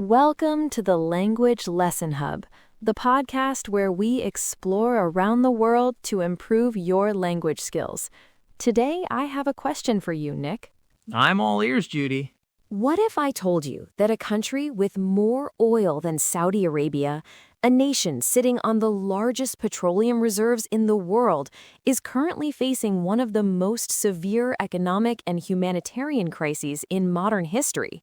Welcome to the Language Lesson Hub, the podcast where we explore around the world to improve your language skills. Today, I have a question for you, Nick. I'm all ears, Judy. What if I told you that a country with more oil than Saudi Arabia, a nation sitting on the largest petroleum reserves in the world, is currently facing one of the most severe economic and humanitarian crises in modern history?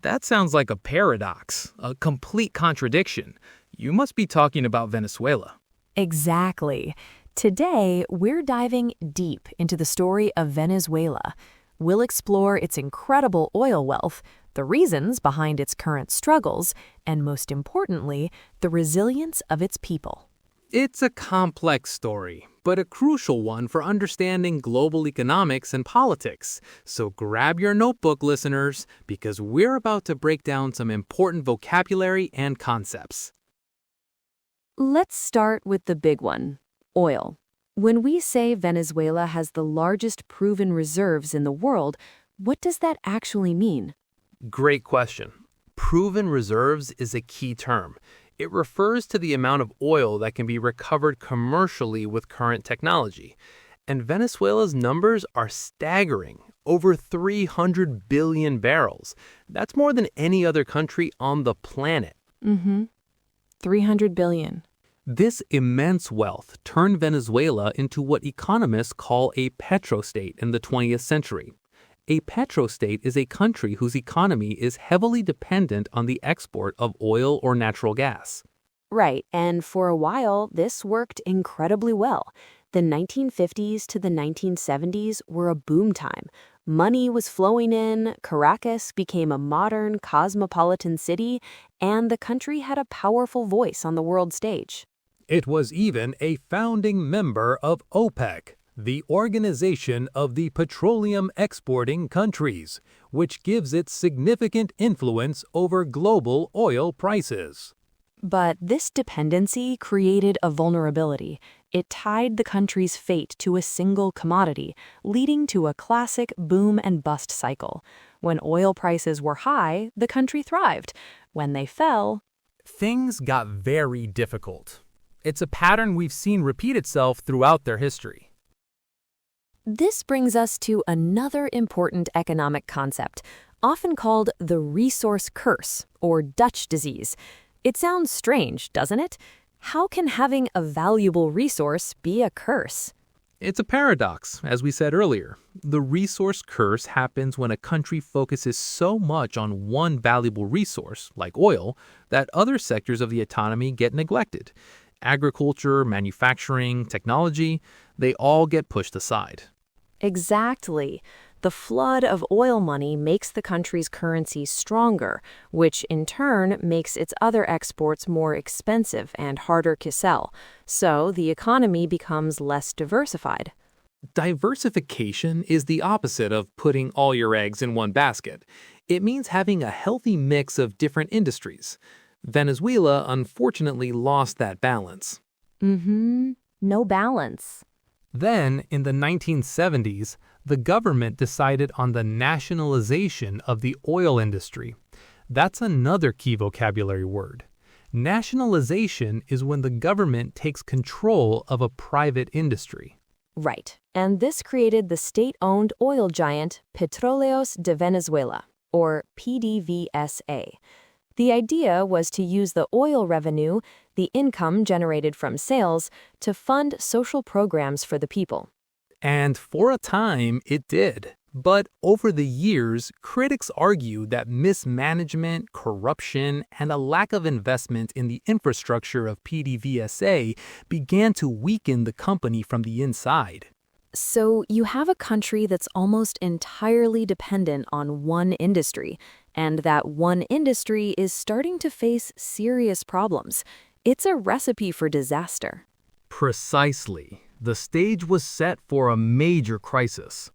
That sounds like a paradox, a complete contradiction. You must be talking about Venezuela. Exactly. Today, we're diving deep into the story of Venezuela. We'll explore its incredible oil wealth, the reasons behind its current struggles, and most importantly, the resilience of its people. It's a complex story, but a crucial one for understanding global economics and politics. So grab your notebook, listeners, because we're about to break down some important vocabulary and concepts. Let's start with the big one, oil. When we say Venezuela has the largest proven reserves in the world, what does that actually mean? Great question. Proven reserves is a key term. It refers to the amount of oil that can be recovered commercially with current technology. And Venezuela's numbers are staggering, over 300 billion barrels. That's more than any other country on the planet. 300 billion. This immense wealth turned Venezuela into what economists call a petrostate in the 20th century. A petrostate is a country whose economy is heavily dependent on the export of oil or natural gas. Right, and for a while, this worked incredibly well. The 1950s to the 1970s were a boom time. Money was flowing in, Caracas became a modern, cosmopolitan city, and the country had a powerful voice on the world stage. It was even a founding member of OPEC, the Organization of the Petroleum Exporting Countries, which gives it significant influence over global oil prices. But this dependency created a vulnerability. It tied the country's fate to a single commodity, leading to a classic boom and bust cycle. When oil prices were high, the country thrived. When they fell, things got very difficult. It's a pattern we've seen repeat itself throughout their history. This brings us to another important economic concept, often called the resource curse, or Dutch disease. It sounds strange, doesn't it? How can having a valuable resource be a curse? It's a paradox, as we said earlier. The resource curse happens when a country focuses so much on one valuable resource, like oil, that other sectors of the economy get neglected. Agriculture, manufacturing, technology, they all get pushed aside. Exactly. The flood of oil money makes the country's currency stronger, which in turn makes its other exports more expensive and harder to sell. So the economy becomes less diversified. Diversification is the opposite of putting all your eggs in one basket. It means having a healthy mix of different industries. Venezuela unfortunately lost that balance. No balance. Then, in the 1970s, the government decided on the nationalization of the oil industry. That's another key vocabulary word. Nationalization is when the government takes control of a private industry. Right. And this created the state-owned oil giant Petróleos de Venezuela, or PDVSA. The idea was to use the oil revenue, the income generated from sales, to fund social programs for the people. And for a time, it did. But over the years, critics argue that mismanagement, corruption, and a lack of investment in the infrastructure of PDVSA began to weaken the company from the inside. So you have a country that's almost entirely dependent on one industry, and that one industry is starting to face serious problems. It's a recipe for disaster. Precisely. The stage was set for a major crisis.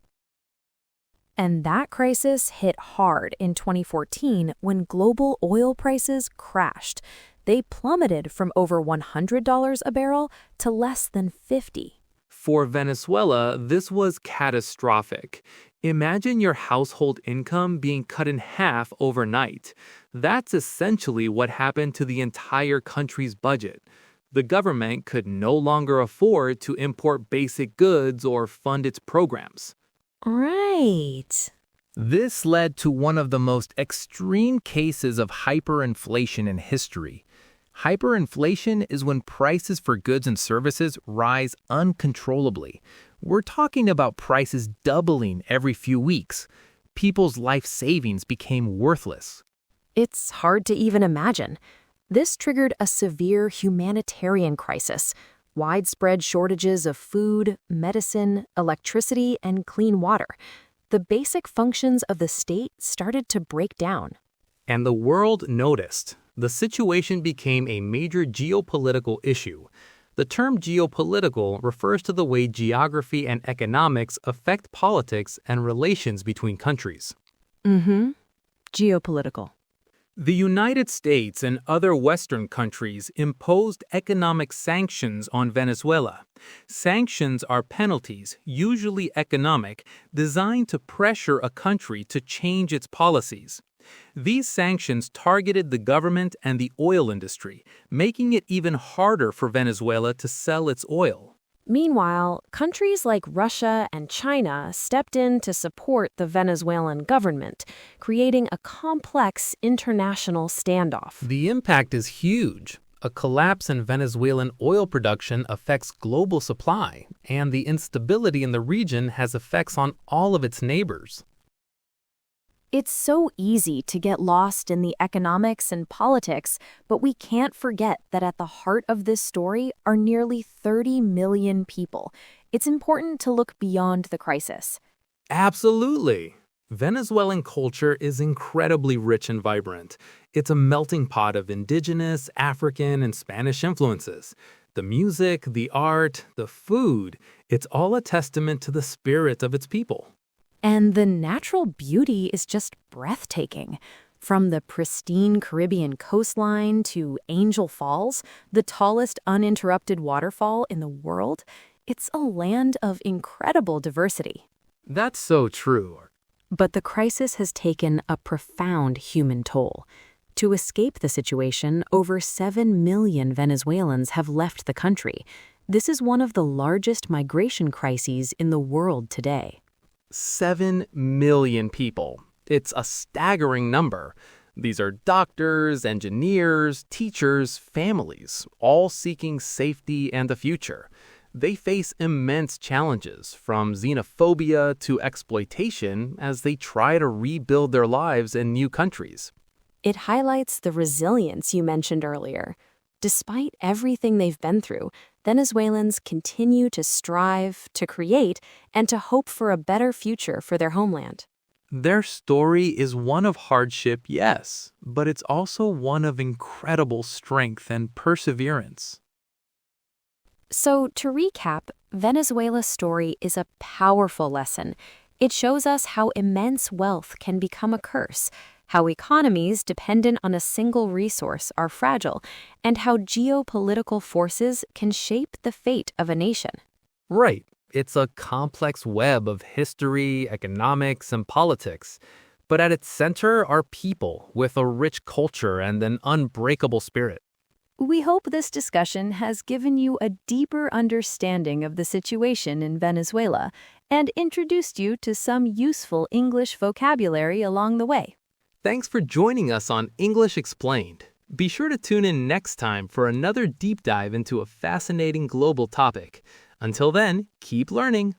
And that crisis hit hard in 2014 when global oil prices crashed. They plummeted from over $100 a barrel to less than $50. For Venezuela, this was catastrophic. Imagine your household income being cut in half overnight. That's essentially what happened to the entire country's budget. The government could no longer afford to import basic goods or fund its programs. Right. This led to one of the most extreme cases of hyperinflation in history. Hyperinflation is when prices for goods and services rise uncontrollably. We're talking about prices doubling every few weeks. People's life savings became worthless. It's hard to even imagine. This triggered a severe humanitarian crisis, widespread shortages of food, medicine, electricity, and clean water. The basic functions of the state started to break down. And the world noticed. The situation became a major geopolitical issue. The term geopolitical refers to the way geography and economics affect politics and relations between countries. Geopolitical. The United States and other Western countries imposed economic sanctions on Venezuela. Sanctions are penalties, usually economic, designed to pressure a country to change its policies. These sanctions targeted the government and the oil industry, making it even harder for Venezuela to sell its oil. Meanwhile, countries like Russia and China stepped in to support the Venezuelan government, creating a complex international standoff. The impact is huge. A collapse in Venezuelan oil production affects global supply, and the instability in the region has effects on all of its neighbors. It's so easy to get lost in the economics and politics, but we can't forget that at the heart of this story are nearly 30 million people. It's important to look beyond the crisis. Absolutely. Venezuelan culture is incredibly rich and vibrant. It's a melting pot of indigenous, African, and Spanish influences. The music, the art, the food, it's all a testament to the spirit of its people. And the natural beauty is just breathtaking. From the pristine Caribbean coastline to Angel Falls, the tallest uninterrupted waterfall in the world, it's a land of incredible diversity. That's so true. But the crisis has taken a profound human toll. To escape the situation, over 7 million Venezuelans have left the country. This is one of the largest migration crises in the world today. 7 million people. It's a staggering number. These are doctors, engineers, teachers, families, all seeking safety and a future. They face immense challenges, from xenophobia to exploitation, as they try to rebuild their lives in new countries. It highlights the resilience you mentioned earlier. Despite everything they've been through, Venezuelans continue to strive, to create, and to hope for a better future for their homeland. Their story is one of hardship, yes, but it's also one of incredible strength and perseverance. So, to recap, Venezuela's story is a powerful lesson. It shows us how immense wealth can become a curse, how economies dependent on a single resource are fragile, and how geopolitical forces can shape the fate of a nation. Right. It's a complex web of history, economics, and politics. But at its center are people with a rich culture and an unbreakable spirit. We hope this discussion has given you a deeper understanding of the situation in Venezuela and introduced you to some useful English vocabulary along the way. Thanks for joining us on English Explained. Be sure to tune in next time for another deep dive into a fascinating global topic. Until then, keep learning.